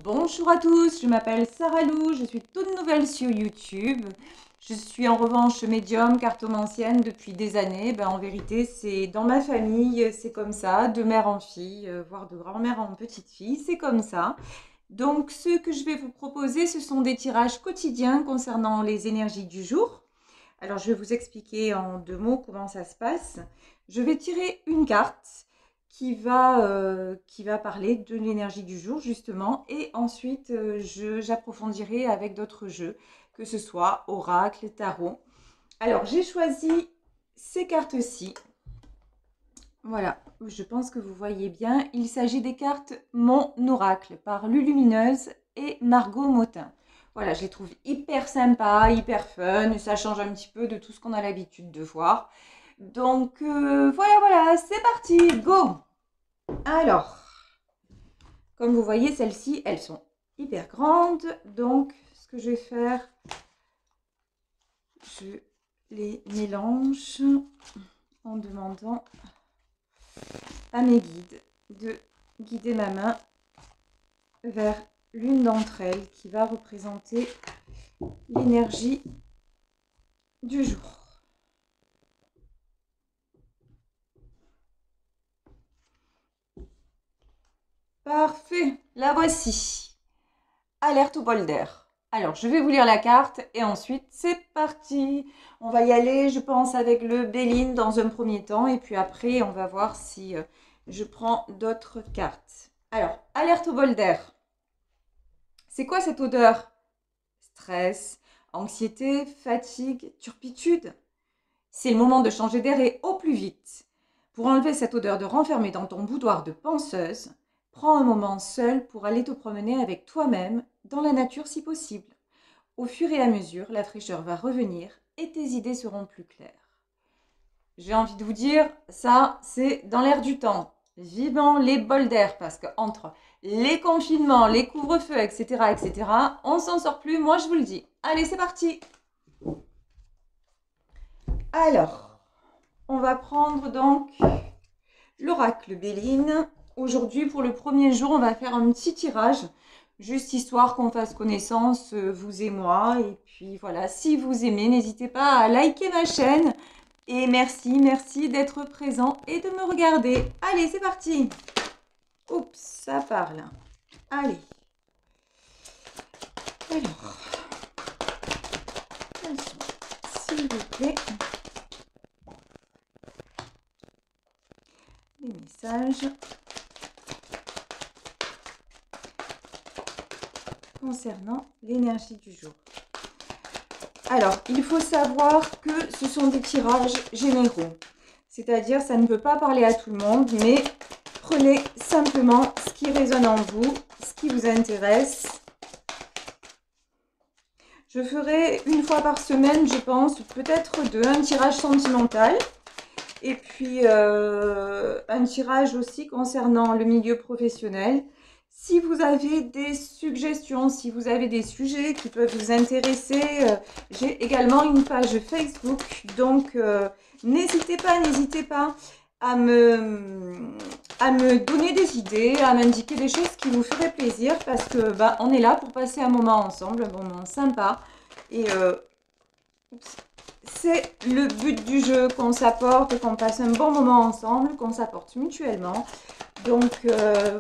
Bonjour à tous, je m'appelle Sarah Lou, je suis toute nouvelle sur YouTube. Je suis en revanche médium cartomancienne depuis des années. En vérité, c'est dans ma famille, c'est comme ça, de mère en fille, voire de grand-mère en petite fille, c'est comme ça. Donc, ce que je vais vous proposer, ce sont des tirages quotidiens concernant les énergies du jour. Alors, je vais vous expliquer en deux mots comment ça se passe. Je vais tirer une carte qui va parler de l'énergie du jour, justement. Et ensuite, j'approfondirai avec d'autres jeux, que ce soit oracle, tarot. Alors, j'ai choisi ces cartes-ci. Voilà, je pense que vous voyez bien. Il s'agit des cartes Mon Oracle par Lulumineuse et Margot Motin. Voilà, je les trouve hyper sympas, hyper fun, et ça change un petit peu de tout ce qu'on a l'habitude de voir. Donc voilà, c'est parti, go! Alors, comme vous voyez, celles-ci, elles sont hyper grandes. Donc, ce que je vais faire, je les mélange en demandant à mes guides de guider ma main vers l'une d'entre elles qui va représenter l'énergie du jour. Parfait, la voici. Alerte au bol d'air. Alors, je vais vous lire la carte et ensuite, c'est parti. On va y aller, je pense, avec le Béline dans un premier temps. Et puis après, on va voir si je prends d'autres cartes. Alors, alerte au bol d'air. C'est quoi cette odeur? Stress, anxiété, fatigue, turpitude. C'est le moment de changer d'air et au plus vite. Pour enlever cette odeur de renfermer dans ton boudoir de penseuse, prends un moment seul pour aller te promener avec toi-même dans la nature si possible. Au fur et à mesure, la fraîcheur va revenir et tes idées seront plus claires. J'ai envie de vous dire, ça c'est dans l'air du temps. Vivement les bols d'air parce que entre les confinements, les couvre-feux, etc., on s'en sort plus, moi je vous le dis. Allez, c'est parti! Alors, on va prendre donc l'oracle Béline. Aujourd'hui, pour le premier jour, on va faire un petit tirage, juste histoire qu'on fasse connaissance, vous et moi. Et puis voilà, si vous aimez, n'hésitez pas à liker ma chaîne. Et merci d'être présent et de me regarder. Allez, c'est parti. Oups, ça parle. Allez. Alors, s'il vous plaît, les messages concernant l'énergie du jour. Alors, il faut savoir que ce sont des tirages généraux. C'est-à-dire, ça ne peut pas parler à tout le monde, mais prenez simplement ce qui résonne en vous, ce qui vous intéresse. Je ferai une fois par semaine, je pense, peut-être deux, un tirage sentimental. Et puis, un tirage aussi concernant le milieu professionnel. Si vous avez des suggestions, si vous avez des sujets qui peuvent vous intéresser, j'ai également une page Facebook. Donc, n'hésitez pas à me donner des idées, à m'indiquer des choses qui vous feraient plaisir. Parce que on est là pour passer un moment ensemble, un moment sympa. Et c'est le but du jeu, qu'on s'apporte, qu'on passe un bon moment ensemble, qu'on s'apporte mutuellement. Donc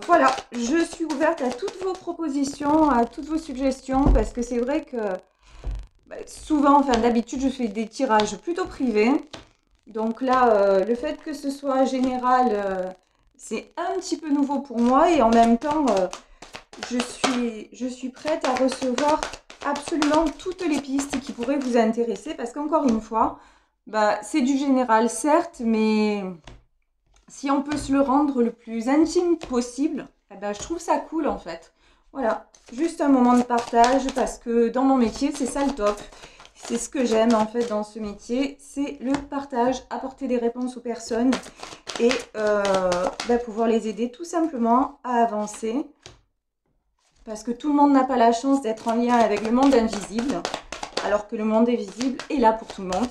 voilà, je suis ouverte à toutes vos propositions, à toutes vos suggestions, parce que c'est vrai que souvent, enfin d'habitude, je fais des tirages plutôt privés. Donc là, le fait que ce soit général, c'est un petit peu nouveau pour moi. Et en même temps, je suis prête à recevoir absolument toutes les pistes qui pourraient vous intéresser. Parce qu'encore une fois, c'est du général, certes, mais si on peut se le rendre le plus intime possible, je trouve ça cool en fait. Voilà, juste un moment de partage parce que dans mon métier, c'est ça le top. C'est ce que j'aime en fait dans ce métier, c'est le partage, apporter des réponses aux personnes et pouvoir les aider tout simplement à avancer. Parce que tout le monde n'a pas la chance d'être en lien avec le monde invisible, alors que le monde invisible est là pour tout le monde.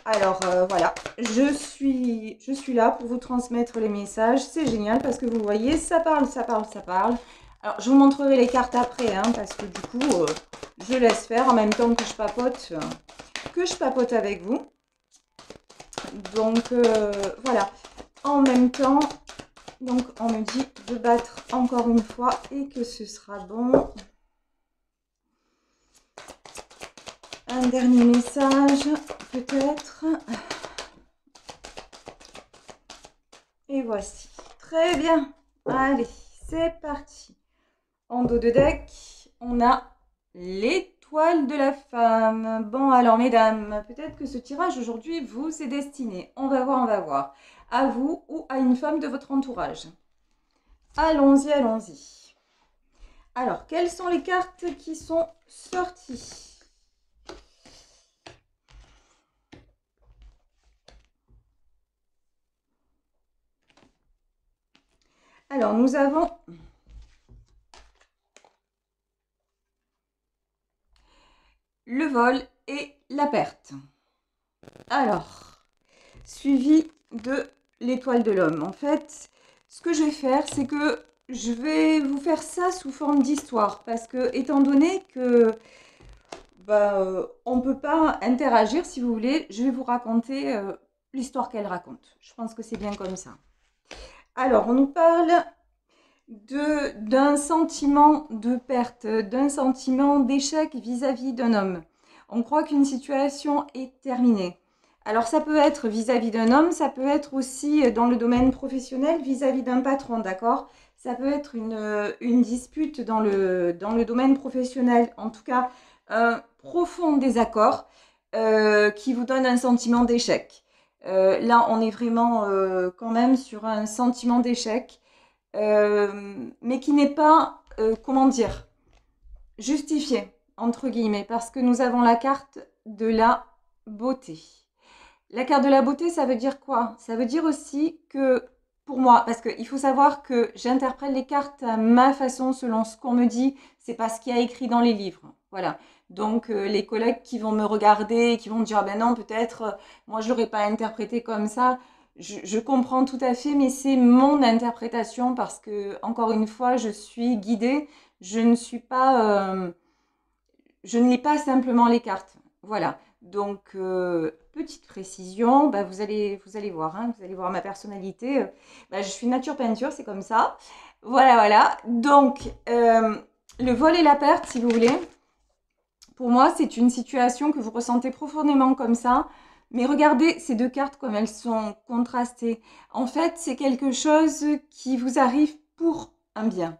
Alors voilà, je suis là pour vous transmettre les messages. C'est génial parce que vous voyez, ça parle. Alors, je vous montrerai les cartes après, hein, parce que du coup, je laisse faire en même temps que je papote avec vous. Donc, voilà. En même temps, donc, on me dit de battre encore une fois et que ce sera bon. Un dernier message, peut-être. Et voici. Très bien. Allez, c'est parti. En dos de deck, on a l'étoile de la femme. Bon, alors, mesdames, peut-être que ce tirage aujourd'hui vous est destiné. On va voir, on va voir. À vous ou à une femme de votre entourage. Allons-y, allons-y. Alors, quelles sont les cartes qui sont sorties? Alors, nous avons le vol et la perte. Alors, suivi de l'étoile de l'homme. En fait, ce que je vais faire, c'est que je vais vous faire ça sous forme d'histoire. Parce que, étant donné que on ne peut pas interagir, si vous voulez, je vais vous raconter l'histoire qu'elle raconte. Je pense que c'est bien comme ça. Alors, on nous parle d'un sentiment de perte, d'un sentiment d'échec vis-à-vis d'un homme. On croit qu'une situation est terminée. Alors ça peut être vis-à-vis d'un homme, ça peut être aussi dans le domaine professionnel vis-à-vis d'un patron, d'accord? Ça peut être une dispute dans le domaine professionnel, en tout cas un profond désaccord qui vous donne un sentiment d'échec. Là, on est vraiment quand même sur un sentiment d'échec mais qui n'est pas, comment dire, justifié, entre guillemets, parce que nous avons la carte de la beauté. La carte de la beauté, ça veut dire quoi? Ça veut dire aussi que, pour moi, parce qu'il faut savoir que j'interprète les cartes à ma façon, selon ce qu'on me dit, c'est pas ce qu'il y a écrit dans les livres. Voilà. Donc, les collègues qui vont me regarder, qui vont me dire, ah ben non, peut-être, moi, je l'aurais pas interprété comme ça. Je comprends tout à fait, mais c'est mon interprétation parce que, encore une fois, je suis guidée. Je ne suis pas, je ne lis pas simplement les cartes. Voilà. Donc, petite précision, vous allez voir, hein, vous allez voir ma personnalité. Je suis nature peinture, c'est comme ça. Voilà, voilà. Donc, le vol et la perte, si vous voulez, pour moi, c'est une situation que vous ressentez profondément comme ça. Mais regardez ces deux cartes comme elles sont contrastées. En fait, c'est quelque chose qui vous arrive pour un bien.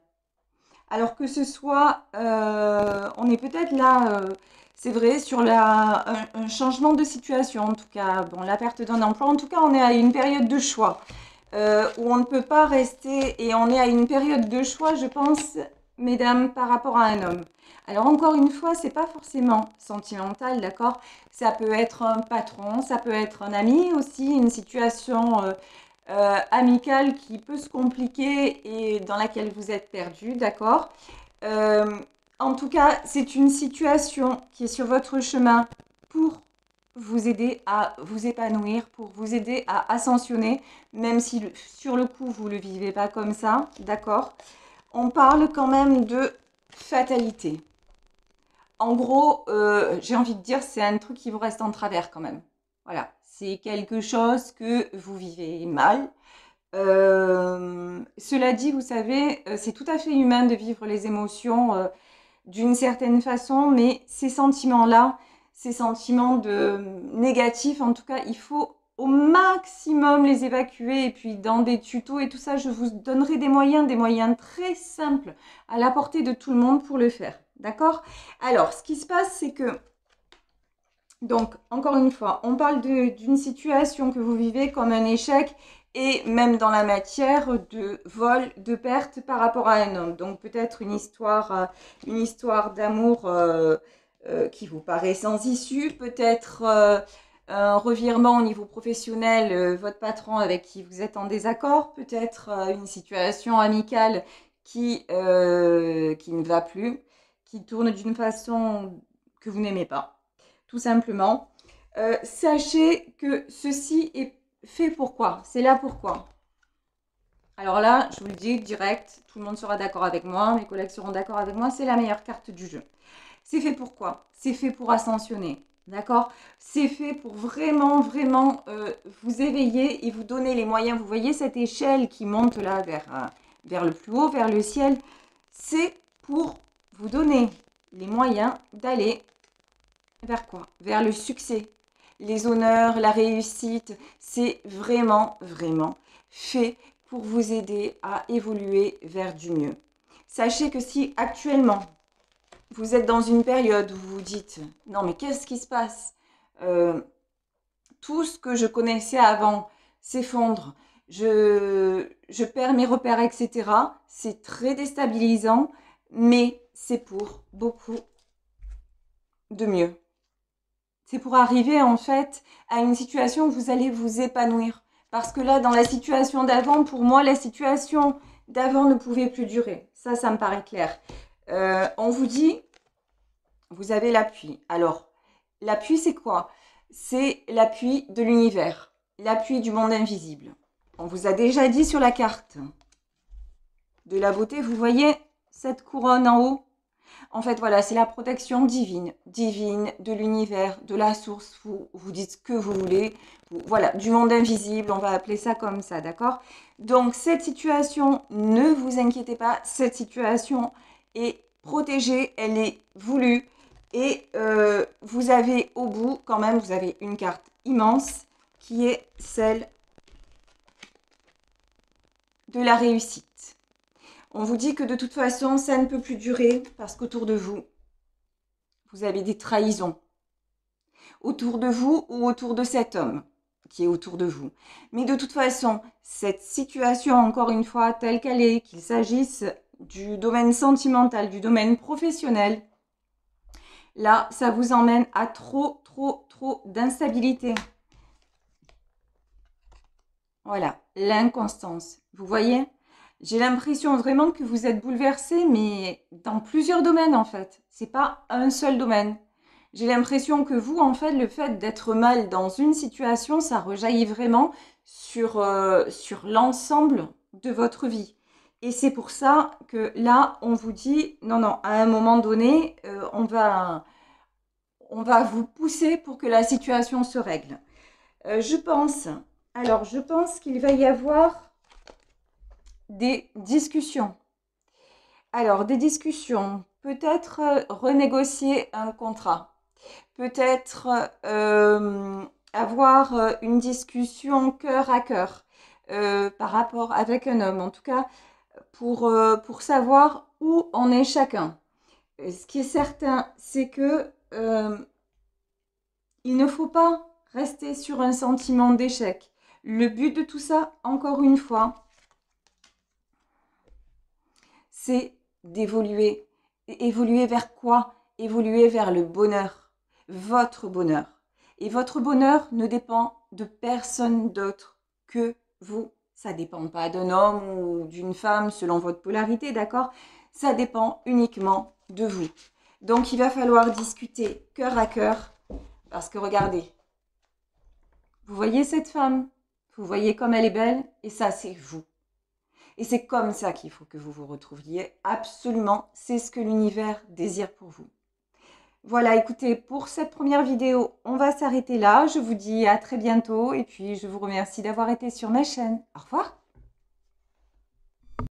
Alors que ce soit, on est peut-être là, c'est vrai, sur un changement de situation, en tout cas, bon, la perte d'un emploi, en tout cas, on est à une période de choix où on ne peut pas rester et on est à une période de choix, je pense, mesdames, par rapport à un homme. Alors encore une fois, c'est pas forcément sentimental, d'accord? Ça peut être un patron, ça peut être un ami aussi, une situation amicale qui peut se compliquer et dans laquelle vous êtes perdu, d'accord? En tout cas, c'est une situation qui est sur votre chemin pour vous aider à vous épanouir, pour vous aider à ascensionner, même si sur le coup, vous ne le vivez pas comme ça, d'accord? On parle quand même de fatalité. En gros, j'ai envie de dire, c'est un truc qui vous reste en travers quand même. Voilà, c'est quelque chose que vous vivez mal. Cela dit, vous savez, c'est tout à fait humain de vivre les émotions d'une certaine façon, mais ces sentiments-là, ces sentiments négatifs, en tout cas, il faut au maximum les évacuer. Et puis dans des tutos et tout ça, je vous donnerai des moyens très simples à la portée de tout le monde pour le faire. D'accord? Alors, ce qui se passe, c'est que, donc, encore une fois, on parle d'une situation que vous vivez comme un échec et même dans la matière de vol, de perte par rapport à un homme. Donc, peut-être une histoire d'amour qui vous paraît sans issue, peut-être un revirement au niveau professionnel, votre patron avec qui vous êtes en désaccord, peut-être une situation amicale qui ne va plus, qui tourne d'une façon que vous n'aimez pas, tout simplement. Sachez que ceci est fait pourquoi, c'est là pourquoi. Alors là, je vous le dis direct, tout le monde sera d'accord avec moi, mes collègues seront d'accord avec moi, c'est la meilleure carte du jeu. C'est fait pour quoi? C'est fait pour ascensionner, d'accord? C'est fait pour vraiment, vraiment vous éveiller et vous donner les moyens. Vous voyez cette échelle qui monte là vers le plus haut, vers le ciel. C'est pour vous donner les moyens d'aller vers quoi? Vers le succès, les honneurs, la réussite. C'est vraiment, vraiment fait pour vous aider à évoluer vers du mieux. Sachez que si actuellement, vous êtes dans une période où vous vous dites « Non, mais qu'est-ce qui se passe tout ce que je connaissais avant s'effondre, je perds mes repères, etc. » C'est très déstabilisant, mais c'est pour beaucoup de mieux. C'est pour arriver en fait à une situation où vous allez vous épanouir. Parce que là, dans la situation d'avant, pour moi, la situation d'avant ne pouvait plus durer. Ça me paraît clair. On vous dit, vous avez l'appui. Alors, l'appui, c'est quoi? C'est l'appui de l'univers, l'appui du monde invisible. On vous a déjà dit sur la carte de la beauté, vous voyez cette couronne en haut? En fait, voilà, c'est la protection divine, de l'univers, de la source. Vous dites ce que vous voulez. Voilà, du monde invisible, on va appeler ça comme ça, d'accord? Donc, cette situation, ne vous inquiétez pas, cette situation est protégée, elle est voulue. Et vous avez au bout, quand même, vous avez une carte immense qui est celle de la réussite. On vous dit que de toute façon, ça ne peut plus durer parce qu'autour de vous, vous avez des trahisons. Autour de vous ou autour de cet homme qui est autour de vous. Mais de toute façon, cette situation, encore une fois, telle qu'elle est, qu'il s'agisse du domaine sentimental, du domaine professionnel, là, ça vous emmène à trop d'instabilité. Voilà, l'inconstance. Vous voyez? J'ai l'impression vraiment que vous êtes bouleversé, mais dans plusieurs domaines en fait. C'est pas un seul domaine. J'ai l'impression que vous, en fait, le fait d'être mal dans une situation, ça rejaillit vraiment sur l'ensemble de votre vie. Et c'est pour ça que là, on vous dit, non, non, à un moment donné, on va vous pousser pour que la situation se règle. Je pense qu'il va y avoir des discussions. Alors, des discussions, peut-être renégocier un contrat, peut-être avoir une discussion cœur à cœur par rapport avec un homme, en tout cas pour savoir où en est chacun. Ce qui est certain, c'est que il ne faut pas rester sur un sentiment d'échec. Le but de tout ça, encore une fois, c'est d'évoluer. Évoluer vers quoi? Évoluer vers le bonheur, votre bonheur. Et votre bonheur ne dépend de personne d'autre que vous. Ça ne dépend pas d'un homme ou d'une femme selon votre polarité, d'accord? Ça dépend uniquement de vous. Donc il va falloir discuter cœur à cœur parce que regardez, vous voyez cette femme? Vous voyez comme elle est belle? Et ça, c'est vous. Et c'est comme ça qu'il faut que vous vous retrouviez. Absolument, c'est ce que l'univers désire pour vous. Voilà, écoutez, pour cette première vidéo, on va s'arrêter là. Je vous dis à très bientôt et puis je vous remercie d'avoir été sur ma chaîne. Au revoir.